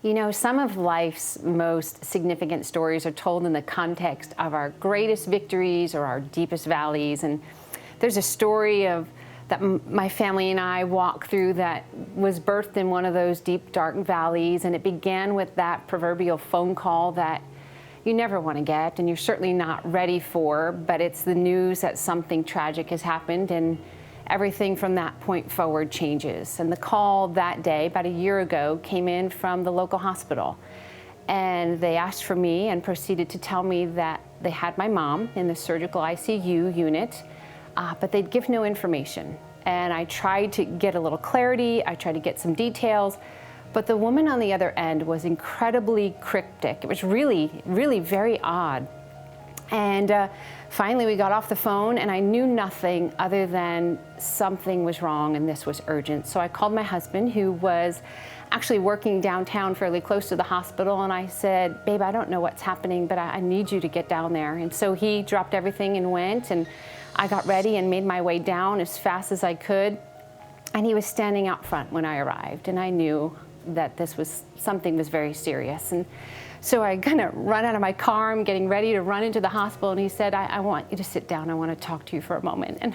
You know, some of life's most significant stories are told in the context of our greatest victories or our deepest valleys. And there's a story of that my family and I walked through that was birthed in one of those deep, dark valleys. And it began with that proverbial phone call that you never want to get and you're certainly not ready for, but it's the news that something tragic has happened, and everything from that point forward changes. And the call that day, about a year ago, came in from the local hospital. And they asked for me and proceeded to tell me that they had my mom in the surgical ICU unit, but they'd give no information. And I tried to get a little clarity, I tried to get some details, but the woman on the other end was incredibly cryptic. It was really, really very odd. And finally we got off the phone and I knew nothing other than something was wrong and this was urgent. So I called my husband, who was actually working downtown fairly close to the hospital, and I said, babe, I don't know what's happening, but I need you to get down there. And so he dropped everything and went, and I got ready and made my way down as fast as I could. And he was standing out front when I arrived, and I knew that something was very serious. And so I kind of run out of my car, I'm getting ready to run into the hospital, and he said, I want you to sit down, I want to talk to you for a moment. And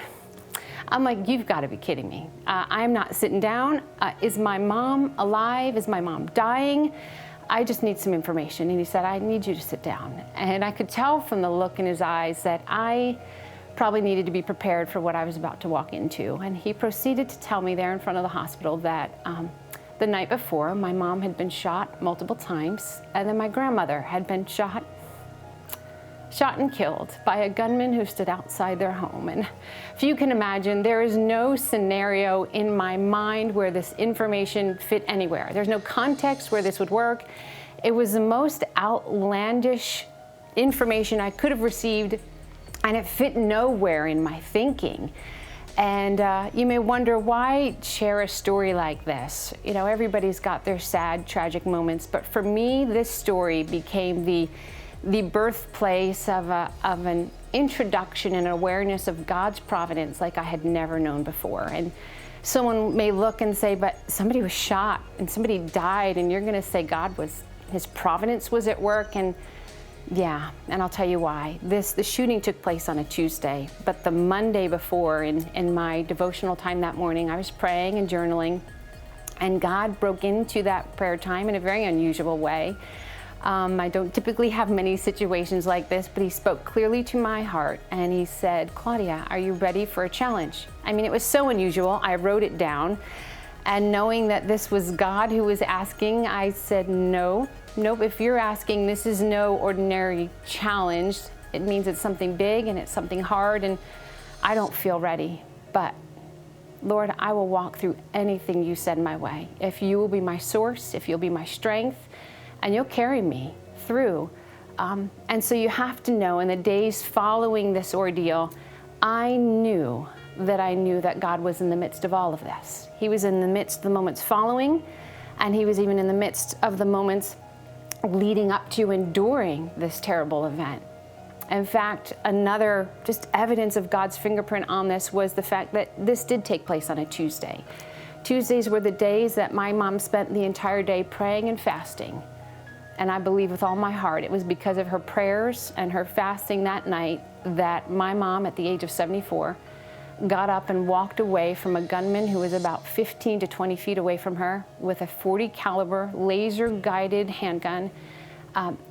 I'm like, you've got to be kidding me. I'm not sitting down. Is my mom alive? Is my mom dying? I just need some information. And he said, I need you to sit down. And I could tell from the look in his eyes that I probably needed to be prepared for what I was about to walk into. And he proceeded to tell me there in front of the hospital that the night before, my mom had been shot multiple times, and then my grandmother had been shot and killed by a gunman who stood outside their home. And if you can imagine, there is no scenario in my mind where this information fit anywhere. There's no context where this would work. It was the most outlandish information I could have received, and it fit nowhere in my thinking. And you may wonder, why share a story like this? You know, everybody's got their sad, tragic moments, but for me, this story became the birthplace of an introduction and awareness of God's providence like I had never known before. And someone may look and say, but somebody was shot and somebody died, and you're going to say His providence was at work. And yeah, and I'll tell you why. The shooting took place on a Tuesday, but the Monday before, in my devotional time that morning, I was praying and journaling, and God broke into that prayer time in a very unusual way. I don't typically have many situations like this, but He spoke clearly to my heart, and He said, Claudia, are you ready for a challenge? I mean, it was so unusual, I wrote it down, and knowing that this was God who was asking, I said, Nope, if you're asking, this is no ordinary challenge. It means it's something big and it's something hard, and I don't feel ready. But Lord, I will walk through anything you send my way. If you will be my source, if you'll be my strength, and you'll carry me through. And so you have to know, in the days following this ordeal, I knew that God was in the midst of all of this. He was in the midst of the moments following, and He was even in the midst of the moments leading up to and during this terrible event. In fact, another just evidence of God's fingerprint on this was the fact that this did take place on a Tuesday. Tuesdays were the days that my mom spent the entire day praying and fasting. And I believe with all my heart it was because of her prayers and her fasting that night that my mom, at the age of 74, got up and walked away from a gunman who was about 15 to 20 feet away from her with a .40 caliber laser-guided handgun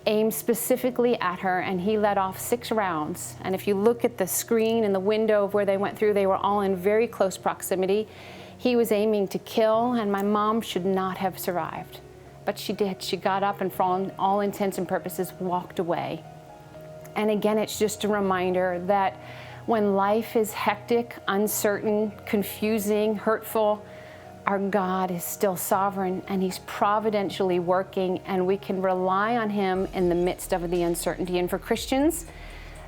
aimed specifically at her, and he let off 6 rounds. And if you look at the screen in the window of where they went through, they were all in very close proximity. He was aiming to kill, and my mom should not have survived. But she did. She got up and, for all intents and purposes, walked away. And again, it's just a reminder that when life is hectic, uncertain, confusing, hurtful, our God is still sovereign, and He's providentially working, and we can rely on Him in the midst of the uncertainty. And for Christians,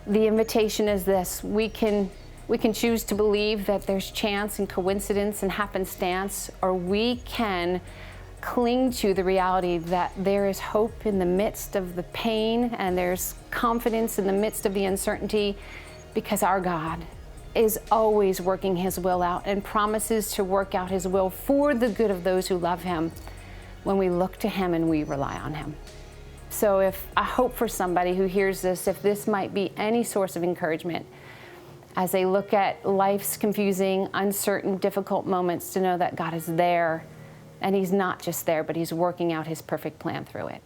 the invitation is this: we can choose to believe that there's chance and coincidence and happenstance, or we can cling to the reality that there is hope in the midst of the pain, and there's confidence in the midst of the uncertainty, because our God is always working His will out and promises to work out His will for the good of those who love Him. when we look to Him and we rely on Him. So if I hope for somebody who hears this, if this might be any source of encouragement as they look at life's confusing, uncertain, difficult moments, to know that God is there, and He's not just there, but He's working out His perfect plan through it.